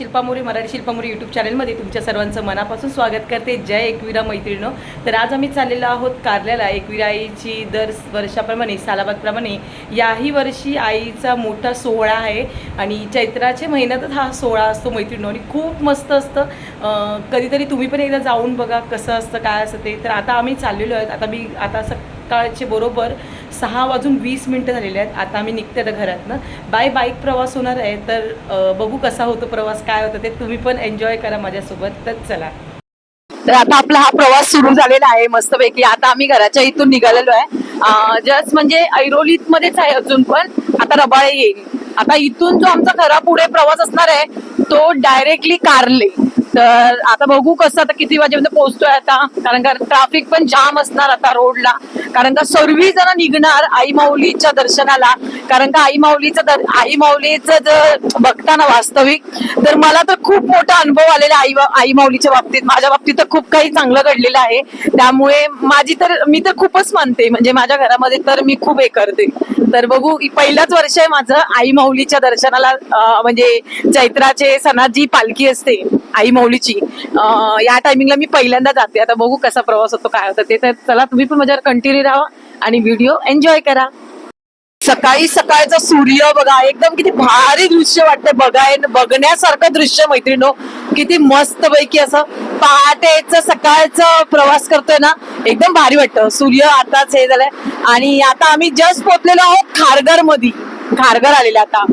Shilpa More Marathi Shilpa More YouTube चॅनलमध्ये तुमच्या सर्वांचं मनापासून स्वागत करते. जय एकविरा मैत्रिणीनो. तर आज आम्ही चाललेलो आहोत कारल्याला. एकविरा आईची दर वर्षाप्रमाणे सालाबादप्रमाणे याही वर्षी आईचा मोठा सोहळा आहे आणि चैत्राच्या महिन्यातच हा सोहळा असतो मैत्रिणीनो आणि खूप मस्त असतं. कधीतरी तुम्ही पण एकदा जाऊन बघा कसं असतं काय असतं ते. तर आता आम्ही चाललेलो आहेत. आता सकाळचे बरोबर 6:20 झालेले आहेत. आता आम्ही निघते आता घरातनं. बाईक प्रवास होणार आहे. तर बघू कसा होतो प्रवास, काय होतं ते तुम्ही पण एन्जॉय करा माझ्यासोबत. तर चला. तर आता आपला हा प्रवास सुरू झालेला आहे मस्तपैकी. आता आम्ही घराच्या इथून निघालेलो आहे. जस्ट म्हणजे ऐरोलीत मध्येच आहे अजून, पण आता रबाळे येईल. आता इथून जो आमचा खरा पुढे प्रवास असणार आहे तो डायरेक्टली कारले. तर आता बघू कसं, आता किती वाजेपर्यंत पोहोचतोय आता, कारण का ट्रॅफिक पण जाम असणार आता रोडला, कारण का सर्व जण निघणार आई माऊलीच्या दर्शनाला. कारण का आई माऊलीचं जर बघताना वास्तविक, तर मला तर खूप मोठा अनुभव आलेला आई माऊलीच्या बाबतीत. माझ्या बाबतीत तर खूप काही चांगलं घडलेलं आहे. त्यामुळे मी तर खूपच मानते, म्हणजे माझ्या घरामध्ये तर मी खूप हे करते. तर बघू, पहिलाच वर्ष आहे माझं आई माऊलीच्या दर्शनाला. म्हणजे चैत्राचे सणात जी पालखी असते आई माऊलीची, या टायमिंगला मी पहिल्यांदा जाते. आता बघू कसा प्रवास होतो, काय होतं ते. तर चला, तुम्ही पण माझ्यावर कंटिन्यू राहा आणि व्हिडिओ एन्जॉय करा. सकाळी सकाळचा सूर्य बघा, एकदम किती भारी दृश्य वाटतंय, बघण्यासारखं दृश्य मैत्रिणो. किती मस्त पैकी असं पहाटेचं सकाळचं प्रवास करतोय ना, एकदम भारी वाटतं. सूर्य आताच हे झालंय आणि आता आम्ही जस्ट पोहोचलेलो आहोत खारघर आलेला आता.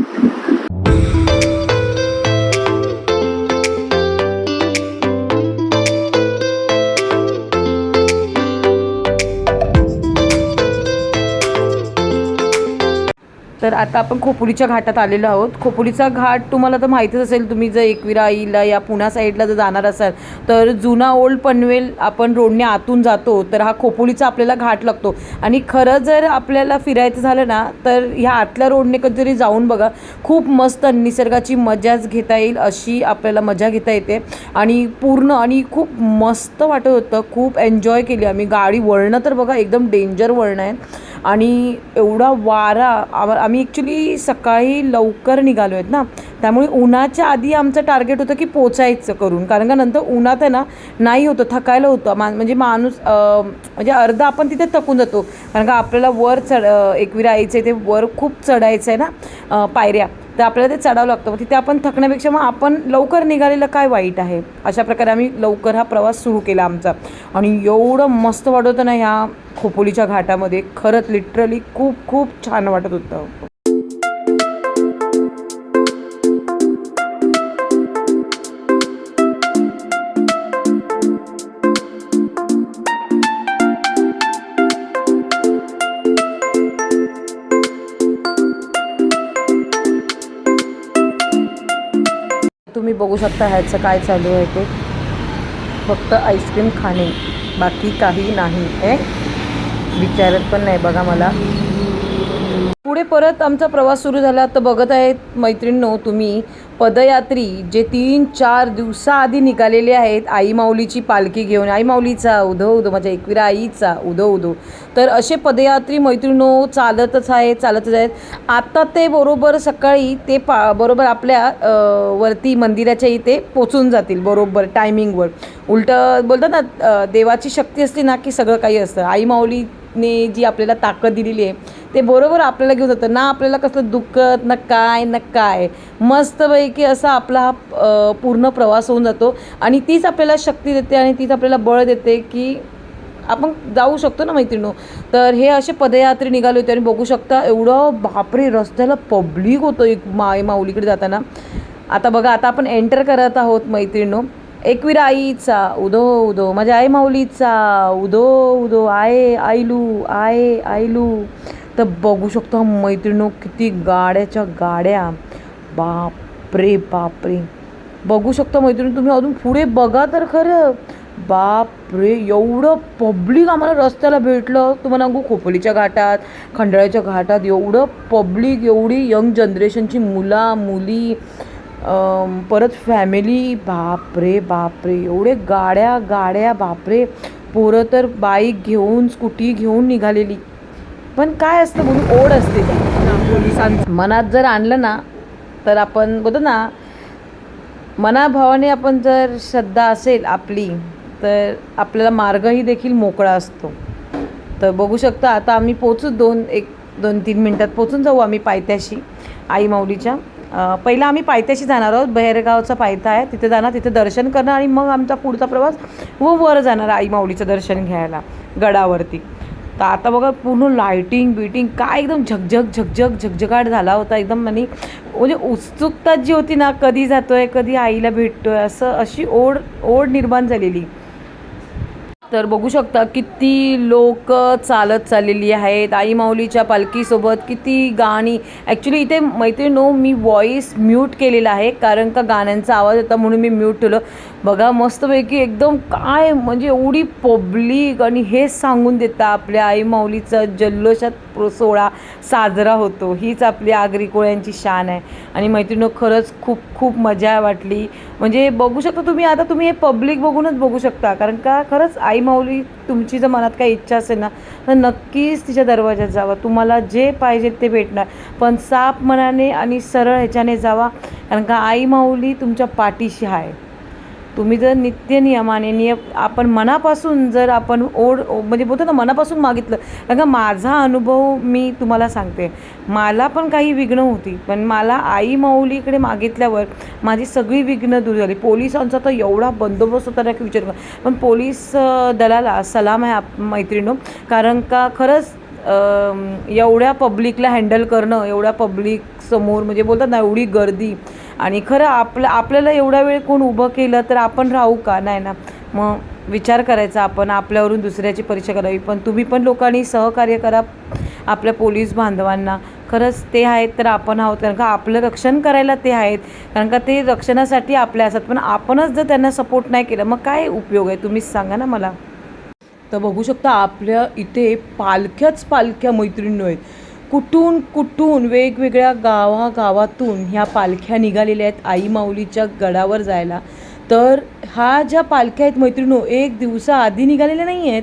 तर आता आपण खोपोलीच्या घाटात आलेलो आहोत. खोपोलीचा घाट तुम्हाला तर माहितीच असेल. तुम्ही जर एकविरा आईला या पुणा साईडला जर जाणार असाल तर जुना ओल्ड पनवेल आपण रोडने आतून जातो, तर हा खोपोलीचा आपल्याला घाट लागतो. आणि खरं जर आपल्याला फिरायचं झालं ना, तर ह्या आतल्या रोडने कधीतरी जाऊन बघा. खूप मस्त निसर्गाची मजाच घेता येईल अशी आपल्याला मजा घेता येते. आणि खूप मस्त वाटत होतं. खूप एन्जॉय केली आम्ही. गाडी वळणं तर बघा एकदम डेंजर वळणं आहे आणि एवढा वारा. आम्ही ॲक्च्युली सकाळी लवकर निघालो आहेत ना, त्यामुळे उन्हाच्या आधी आमचं टार्गेट होतं की पोचायचं करून. कारण का नंतर उन्हात आहे ना नाही होतं, थकायला होतं. म्हणजे माणूस म्हणजे अर्धा आपण तिथे थकून जातो. कारण का आपल्याला एकविरा आईचं ते वर खूप चढायचं आहे ना पायऱ्या, तर आपल्याला ते चढावं लागतं. मग तिथे आपण थकण्यापेक्षा मग आपण लवकर निघालेलं काय वाईट आहे. अशा प्रकारे आम्ही लवकर हा प्रवास सुरू केला आमचा. आणि एवढं मस्त वाटत होतं ना ह्या खोपोलीच्या घाटामध्ये. खरंच लिटरली खूप खूप छान वाटत होतं. तुम्ही बघू शकता ह्याचं काय चालू आहे ते. फक्त आईस्क्रीम खाणे, बाकी काही नाही आहे. विचारत पण नाही बघा मला. पुढे परत आमचा प्रवास सुरू झाला. तर बघत आहेत मैत्रिणींनो तुम्ही, पदयात्री जे 3-4 दिवसाआधी निघालेले आहेत आई माऊलीची पालखी घेऊन. आई माऊलीचा उधो उधो, माझ्या एकविरा आईचा उधो उधो. तर असे पदयात्री मैत्रिणींनो चालतच आहेत. आता ते बरोबर सकाळी ते बरोबर आपल्या वरती मंदिराच्या इथे पोचून जातील बरोबर टायमिंगवर. उलटं बोलतात ना, देवाची शक्ती असली ना की सगळं काही असतं. आई माऊलीने जी आपल्याला ताकद दिलेली आहे ते बरोबर आपल्याला घेऊन जातं ना. आपल्याला कसलं दुखत ना काय मस्तपैकी असा आपला हा पूर्ण प्रवास होऊन जातो. आणि तीच आपल्याला शक्ती देते आणि तीच आपल्याला बळ देते की आपण जाऊ शकतो ना मैत्रिणींनो. तर हे असे पदयात्री निघाले होते आणि बघू शकता एवढं बापरे रस्त्याला पब्लिक होतं एक माऊलीकडे जाताना. आता बघा, आता आपण एंटर करत आहोत मैत्रिणींनो. एकविरा आईचा उदो उदो, माझ्या आई माऊलीचा उदो उदो, आयलू. तर बघू शकतो मैत्रिणींनो किती गाड्याच्या गाड्या. बापरे बघू शकता मैत्रिणी तुम्ही. अजून पुढे बघा तर खरं. बापरे एवढं पब्लिक आम्हाला रस्त्याला भेटलं. तुम्हाला सांगू, खोपोलीच्या घाटात, खंडाळ्याच्या घाटात एवढं पब्लिक, एवढी यंग जनरेशनची मुली, परत फॅमिली. बापरे एवढे गाड्या बापरे. पोरं तर बाईक घेऊन स्कूटी घेऊन निघालेली. पण काय असतं म्हणून ओढ असते ती पोलिसांचं. मनात जर आणलं ना तर आपण बोलतो ना मनाभावाने आपण जर श्रद्धा असेल आपली तर आपल्याला मार्गही देखील मोकळा असतो. तर बघू शकता आता आम्ही पोचू 2-3 मिनटात पोचून जाऊ आम्ही पायथ्याशी आई माऊलीच्या. पहिला आम्ही पायथ्याशी जाणार आहोत. बहेरगावचा पायथा आहे तिथे जाणार, तिथे दर्शन करणार आणि मग आमचा पुढचा प्रवास वर जाणार आई माऊलीचं दर्शन घ्यायला गडावरती. तर आता बघा पूर्ण लायटिंग बिटिंग काय एकदम झगझगाट झाला होता एकदम. आणि म्हणजे उत्सुकता जी होती ना, कधी जातोय कधी आईला भेटतोय अशी ओढ निर्माण झालेली. तर बघू शकता किती लोक चालत चाललेली आहेत आई माऊलीच्या पालखीसोबत. किती गाणी. ॲक्च्युली इथे मैत्रिणीनो मी व्हॉईस म्यूट केलेला आहे कारण का गाण्यांचा आवाज होता म्हणून मी म्यूट ठेवलं. बघा मस्तपैकी एकदम काय म्हणजे एवढी पब्लिक आणि हेच सांगून देता आपल्या आई माऊलीचा जल्लोषात सोहळा साजरा होतो. हीच आपली आगरी कोळ्यांची शान आहे. आणि मैत्रिणीनो खरंच खूप खूप मजा वाटली. म्हणजे बघू शकता तुम्ही, आता तुम्ही हे पब्लिक बघूनच बघू शकता कारण का खरंच आई माऊली तुमची जर मनात काही इच्छा असेल ना तर नक्कीच तिच्या दरवाज्यात जावा. तुम्हाला जे पाहिजे ते भेटणार, पण साफ मनाने आणि सरळ ह्याच्याने जावा कारण का आई माऊली तुमच्या पाठीशी आहे. तुम्ही जर नित्यनियमाने आपण मनापासून जर आपण म्हणजे बोलतो ना मनापासून मागितलं. कारण का माझा अनुभव मी तुम्हाला सांगते, मला पण काही विघ्न होती पण मला आई माऊलीकडे मागितल्यावर माझी सगळी विघ्न दूर झाली. पोलिसांचा तर एवढा बंदोबस्त होता ना की विचार करा. पण पोलीस दलाला सलाम आहे मैत्रिणीनो कारण का खरंच एवढ्या पब्लिकला हँडल करणं, एवढ्या पब्लिक समोर म्हणजे बोलतात ना एवढी गर्दी. आणि खरं आपल्याला एवढा वेळ कोण उभं केलं तर आपण राहू का? नाही ना. मग विचार करायचा आपण आपल्यावरून दुसऱ्याची परीक्षा करावी. पण तुम्ही पण लोकांनी सहकार्य करा आपल्या पोलीस बांधवांना. खरंच ते आहेत तर आपण आहोत कारण का आपलं रक्षण करायला ते आहेत. कारण का ते रक्षणासाठी आपल्या असतात. पण आपणच जर त्यांना सपोर्ट नाही केलं मग काय उपयोग आहे तुम्हीच सांगा ना मला. तर बघू शकता आपल्या इथे पालख्या मैत्रिणी आहेत. कुठून वेगवेगळ्या गावातून ह्या पालख्या निघालेल्या आहेत आई माऊलीच्या गडावर जायला. तर ह्या ज्या पालख्या आहेत मैत्रिणीनो 1 दिवसाआधी निघालेल्या नाही आहेत.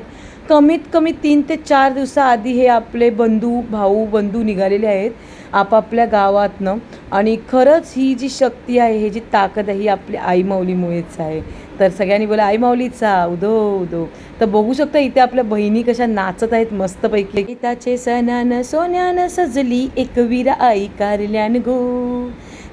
कमीत कमी 3 ते 4 दिवसाआधी हे आपले भाऊ बंधू निघालेले आहेत आपापल्या गावातनं. आणि खरंच ही जी शक्ती आहे, ही जी ताकद आहे ही आपल्या आई माऊलीमुळेच आहे. तर सगळ्यांनी बोला आई माऊलीचा उदो उदो. तर बघू शकता इथे आपल्या बहिणी कशा नाचत आहेत मस्तपैकी. चैताचे सणान सोन्यान सजली एकवीर आई कारल्यान गो.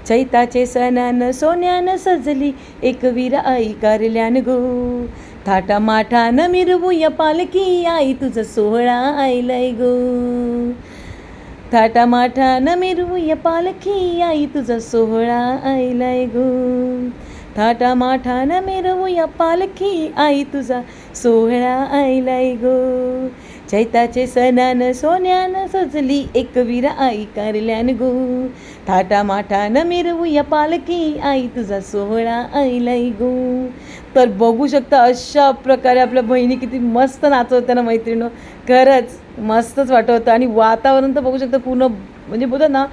चैताचे सणान सोन्यान सजली एकवीर आई कारल्यान गो. थाटा माठान मिरवूया पालखी आई तुझा सोहळा आयलाय गो. थाटा माठान मिरवूया पालखी आई तुझा सोहळा आयलाय गो. थाटा माठान मिरवूया पालखी आई तुझा सोहळा आयलाय गो. चैताचे सणान सोन्यान सजली एकवीर आई कारल्यान गो. थाटा माठान मिरवूया पालखी आई तुझा सोहळा आयलाय गो. तर बघू शकता अशा प्रकारे आपल्या बहिणी किती मस्त नाचत होत्या ना मैत्रिणी. खरंच मस्तच वाटत होतं. आणि वातावरण तर बघू शकता पूर्ण म्हणजे बोलतात ना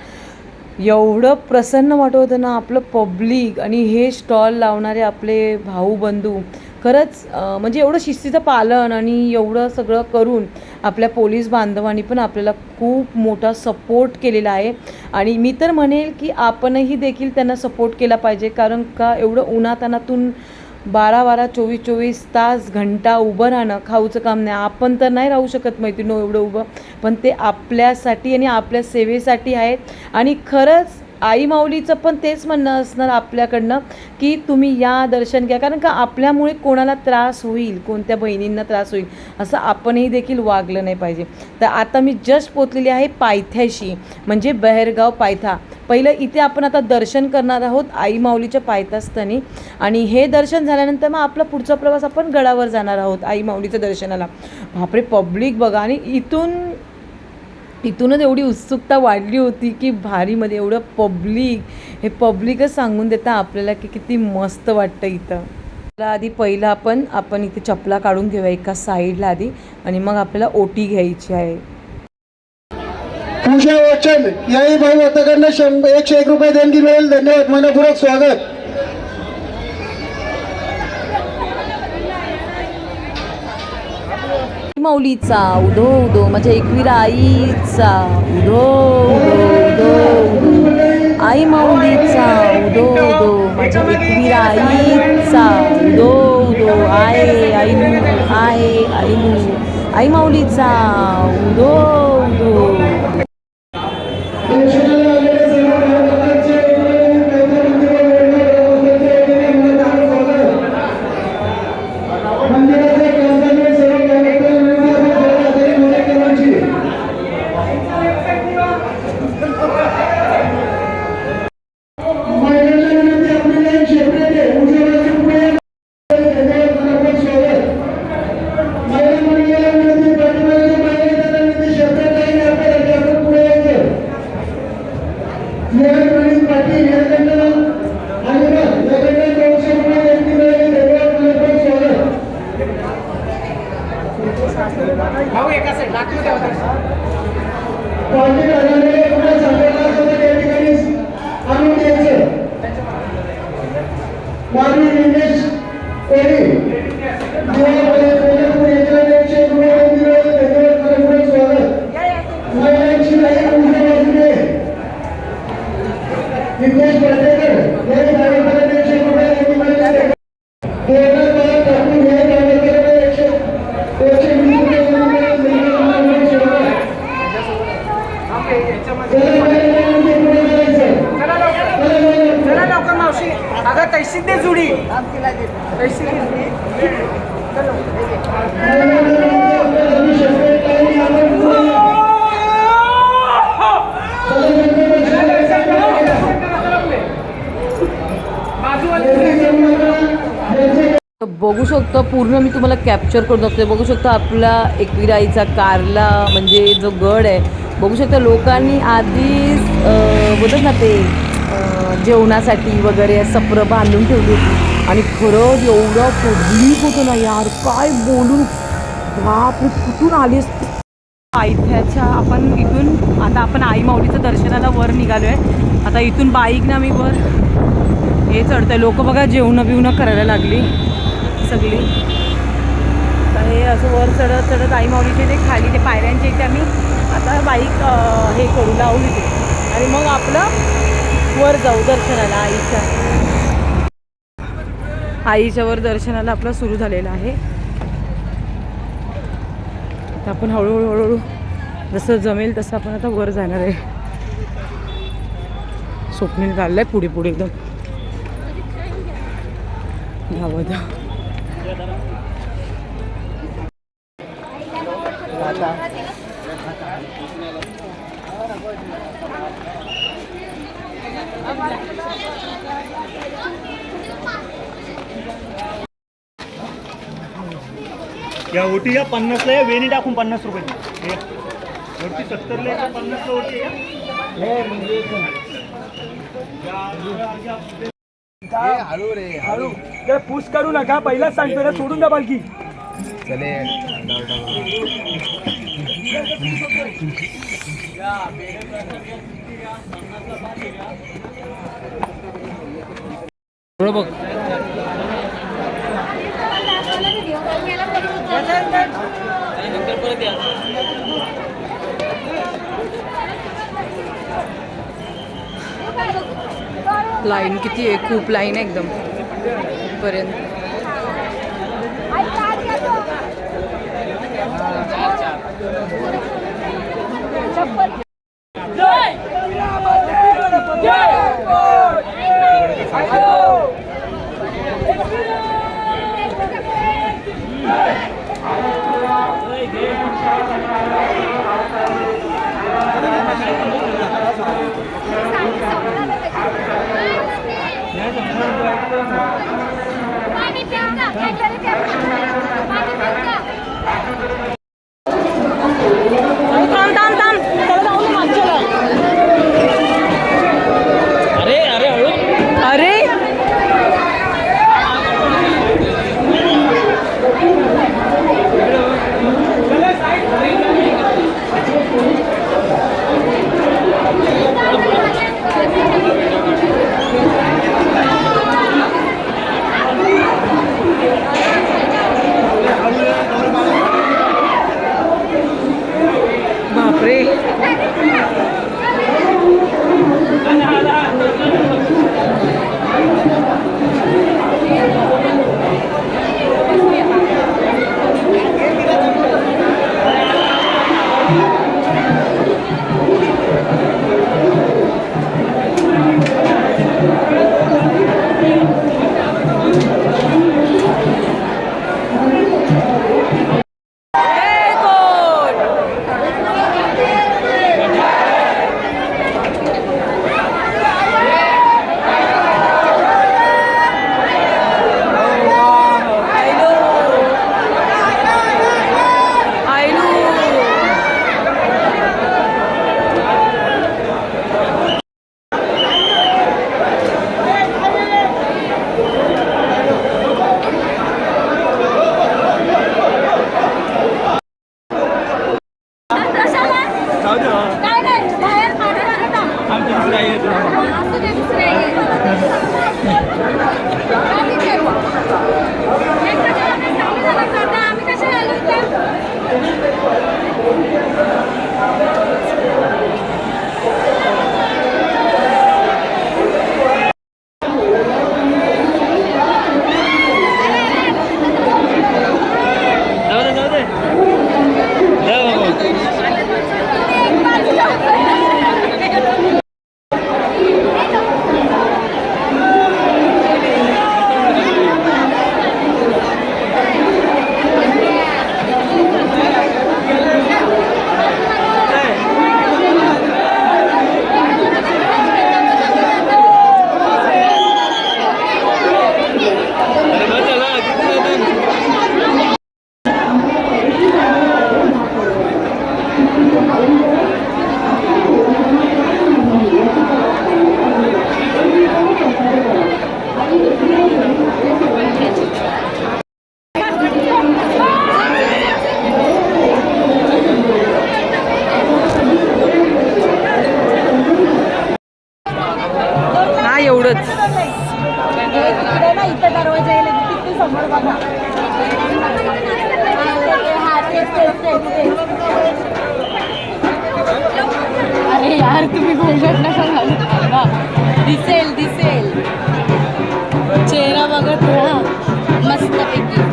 एवढं प्रसन्न वाटत होतं ना आपलं पब्लिक. आणि हे स्टॉल लावणारे आपले भाऊ बंधू खरंच म्हणजे एवढं शिस्तीचं पालन आणि एवढं सगळं करून आपल्या पोलीस बांधवांनी पण आपल्याला खूप मोठा सपोर्ट केलेला आहे. आणि मी तर म्हणेल की आपणही देखील त्यांना सपोर्ट केला पाहिजे कारण का एवढं उन्हातानातून 12-12, 24-24 तास घंटा उभं राहणं खाऊचं काम नाही. आपण तर नाही राहू शकत मैत्रिणी एवढं उभं, पण ते आपल्यासाठी आणि आपल्या सेवेसाठी आहेत. आणि खरंच आई माऊलीचं पण तेच म्हणणं असणार आपल्याकडनं की तुम्ही या दर्शन घ्या कारण का आपल्यामुळे कोणाला त्रास होईल, कोणत्या बहिणींना त्रास होईल असं आपणही देखील वागलं नाही पाहिजे. तर आता मी जस्ट पोचलेली आहे पायथ्याशी म्हणजे बहेरगाव पायथा. पहिलं इथे आपण आता दर्शन करणार आहोत आई माऊलीच्या पायथ्यास्थानी. आणि हे दर्शन झाल्यानंतर मग आपला पुढचा प्रवास आपण गडावर जाणार आहोत आई माऊलीच्या दर्शनाला. बापरे पब्लिक बघा. आणि इथूनच एवढी उत्सुकता वाढली होती की भारीमध्ये एवढं हे पब्लिकच सांगून देता आपल्याला की किती मस्त वाटतं इथं. आधी पहिलं आपण इथे चपला काढून घेऊया एका साईडला आधी आणि मग आपल्याला ओटी घ्यायची आहे. पूजा वचन याही भाई होताकडनं 101 रुपये देणगी मिळेल. धन्यवाद. मनपूर्वक स्वागत. माऊलीचा उदो उदो माझ्या एकवीरा आईचा उदो उदो उदो उदो. आई माऊलीचा उदो उदो माझ्या एकवीरा आईचा उदो उदो आहे आईनू आहे आईनू आई माऊलीचा उदो उदो. बघू शकतो पूर्ण मी तुम्हाला कॅप्चर करून दाखवते. बघू शकतो आपला एकवीरा आईचा कारला म्हणजे जो गड आहे. बघू शकता लोकांनी आधीच बोलतात ना ते जेवणासाठी वगैरे सप्रं बांधून ठेवली होती आणि खरंच एवढं पब्लिक होतं ना यार काय बोलून बापरे कुठून आलीस. पायथ्याच्या आपण इथून आता आपण आई माऊलीचं दर्शनाला वर निघालो आहे. आता इथून बाईक ना मी वर हे चढतं आहे. लोक बघा जेवणं बिवणं करायला लागली सगळी. तर हे असं वर चढत चढत आई माऊलीचे ते खाली ते पायऱ्यांचे इथे आम्ही आता बाईक हे करू लावून इथे आणि मग आपलं वर जाऊ दर्शनाला आईच्या वर दर्शनाला आपलं सुरू झालेलं आहे. आता आपण हळूहळू जसं जमेल तसं आपण आता वर जाणार आहे. स्वप्नील काढलंय पुढे पुढे एकदम धावत. या ओटी या 50ला या वेणी टाकून 50 रुपये वरती 70ला 50ला ओटी हळू रे हळू पुश करू नका पहिलाच सांगतो ना सोडून द्या पालखी चले. बघ लाईन किती आहे खूप लाईन आहे एकदम पर्यंत. हा एवढंच. इथं दरवाजा येईल तिथे समोर बघा. अरे यार तुम्ही घोषट नका घालू. दिसेल दिसेल चेहरा बघत राहा मस्तपैकी.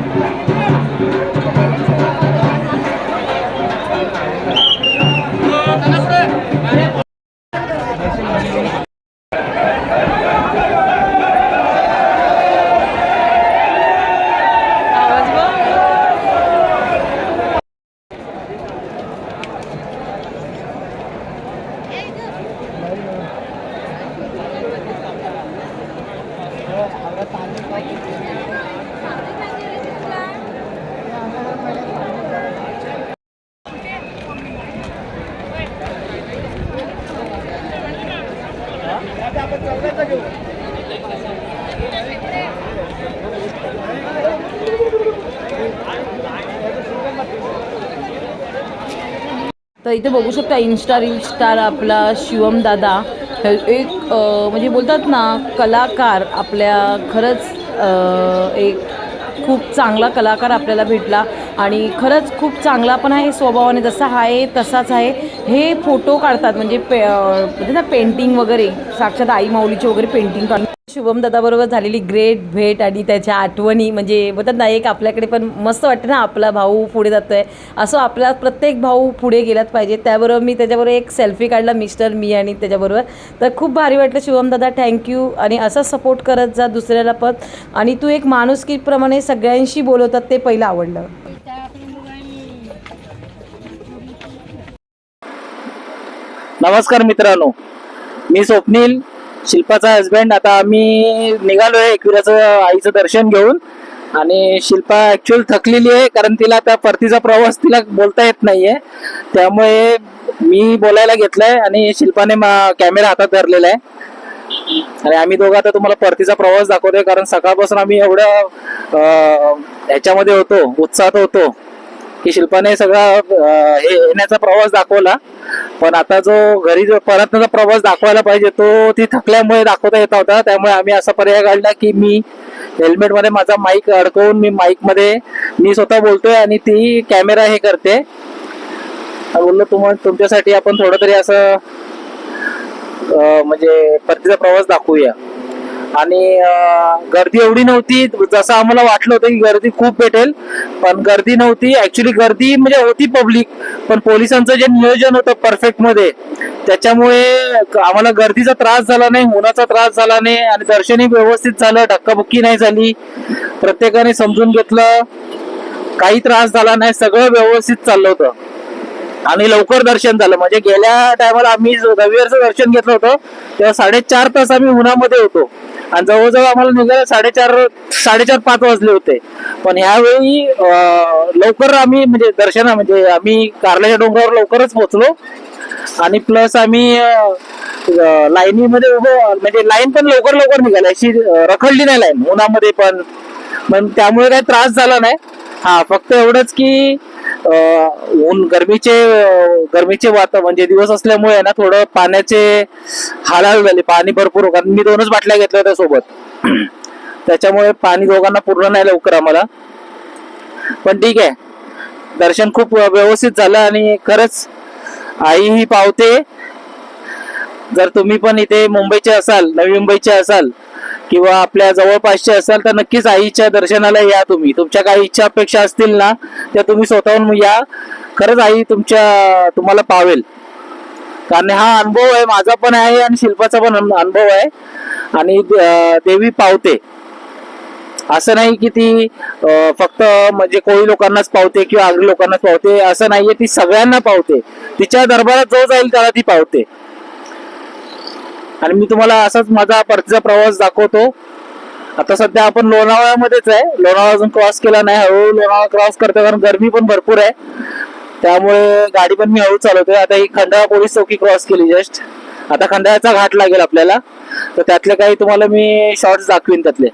तर इथे बघू शकता इन्स्टा रील स्टार आपला शिवम दादा एक म्हणजे बोलतात ना कलाकार आपल्या खरंच एक खूप चांगला कलाकार आपल्याला भेटला आणि खरंच खूप चांगला पण आहे स्वभावाने, जसा आहे तसाच आहे. हे फोटो काढतात म्हणजे पेंटिंग वगैरे साक्षात आई माऊलीची वगैरे पेंटिंग काढून शुभम दादाबरोबर झालेली ग्रेट भेट आणि त्याच्या आठवणी म्हणजे बोलतात ना एक आपल्याकडे पण मस्त वाटतं ना आपला भाऊ पुढे जातोय असं. आपला प्रत्येक भाऊ पुढे गेलाच पाहिजे. त्याबरोबर मी त्याच्याबरोबर एक सेल्फी काढला मी आणि त्याच्याबरोबर. तर खूप भारी वाटलं शुभम दादा, थँक्यू. आणि असा सपोर्ट करत जा दुसऱ्याला पण. आणि तू एक माणुसकीप्रमाणे सगळ्यांशी बोलवतात ते पहिलं आवडलं. नमस्कार मित्रांनो, मी स्वप्नील, शिल्पाचा हस्बंड. आता आम्ही निघालोय एकविराचं आईचं दर्शन घेऊन. आणि शिल्पा ऍक्च्युअल थकलेली आहे कारण तिला आता परतीचा प्रवास तिला बोलता येत नाहीये, त्यामुळे मी बोलायला घेतलंय आणि शिल्पाने कॅमेरा हातात धरलेला आहे. आणि आम्ही दोघं आता तुम्हाला परतीचा प्रवास दाखवतोय कारण सकाळपासून आम्ही एवढ्या ह्याच्यामध्ये होतो, उत्साहात होतो की शिल्पाने सगळा येण्याचा प्रवास दाखवला. पण आता जो घरी जो परतण्याचा प्रवास दाखवायला पाहिजे तो ती थकल्यामुळे दाखवता येत होता. त्यामुळे आम्ही असा पर्याय काढला की मी हेल्मेट मध्ये माझा माईक अडकवून मी स्वतः बोलतोय आणि ती कॅमेरा हे करते. बोललो तुमच्यासाठी आपण थोडं तरी असं म्हणजे परतीचा प्रवास दाखवूया. आणि गर्दी एवढी नव्हती जसं आम्हाला वाटलं होतं की गर्दी खूप भेटेल, पण गर्दी नव्हती. ऍक्च्युली गर्दी म्हणजे होती पब्लिक, पण पोलिसांचं जे नियोजन होतं परफेक्ट मध्ये त्याच्यामुळे आम्हाला गर्दीचा त्रास झाला नाही, उन्हाचा त्रास झाला नाही आणि दर्शनही व्यवस्थित झालं, धक्काबुक्की नाही झाली, प्रत्येकाने समजून घेतलं, काही त्रास झाला नाही, सगळं व्यवस्थित चाललं होतं. आणि लवकर दर्शन झालं. म्हणजे गेल्या टायमाला आम्ही रविवारचं दर्शन घेतलं होतं तेव्हा 4.5 तास आम्ही उन्हामध्ये होतो आणि जवळजवळ आम्हाला निघायला 4:30-5 वाजले होते. पण ह्यावेळी लवकर आम्ही म्हणजे आम्ही कारल्याच्या डोंगरावर लवकरच पोहोचलो. आणि प्लस आम्ही लाईनीमध्ये उभो, म्हणजे लाईन पण लवकर निघाली, अशी रखडली नाही लाईन उन्हामध्ये पण त्यामुळे काही त्रास झाला नाही. हा फक्त एवढंच की गरमीचे म्हणजे दिवस असल्यामुळे ना थोडं पाण्याचे हालहाल झाले. पाणी भरपूर, कारण मी 2च बाटल्या घेतल्या होत्या सोबत, त्याच्यामुळे पाणी दोघांना पूर्ण नाही लवकर आम्हाला. पण ठीक आहे, दर्शन खूप व्यवस्थित झालं आणि खरंच आई ही पावते. जर तुम्ही पण इथे मुंबईचे असाल, नवी मुंबईचे असाल किंवा आपल्या जवळपासचे असाल तर नक्कीच आईच्या दर्शनाला या. तुमच्या काही इच्छा अपेक्षा असतील ना त्या तुम्ही स्वतःहून या. खरंच आई तुम्हाला पावेल. कारण हा अनुभव आहे, माझा पण आहे आणि शिल्पाचा पण अनुभव आहे. आणि देवी पावते, असं नाही की ती फक्त म्हणजे कोळी लोकांनाच पावते किंवा आगरी लोकांनाच पावते, असं नाहीये. ती सगळ्यांना पावते. तिच्या दरबारात जो जाईल त्याला ती पावते. आणि मी तुम्हाला असाच माझा परतीचा प्रवास दाखवतो. आता सध्या आपण लोणावळ्यामध्येच आहे. लोणावळा अजून क्रॉस केला नाही, हळूहळू लोणावळा क्रॉस करतो कारण गरमी पण भरपूर आहे, त्यामुळे गाडी पण मी हळू चालवतोय. आता ही खंडाळा पोलीस चौकी क्रॉस केली जस्ट. आता खंडाळ्याचा घाट लागेल आपल्याला, तर त्यातले काही तुम्हाला मी शॉर्ट्स दाखवीन त्यातले.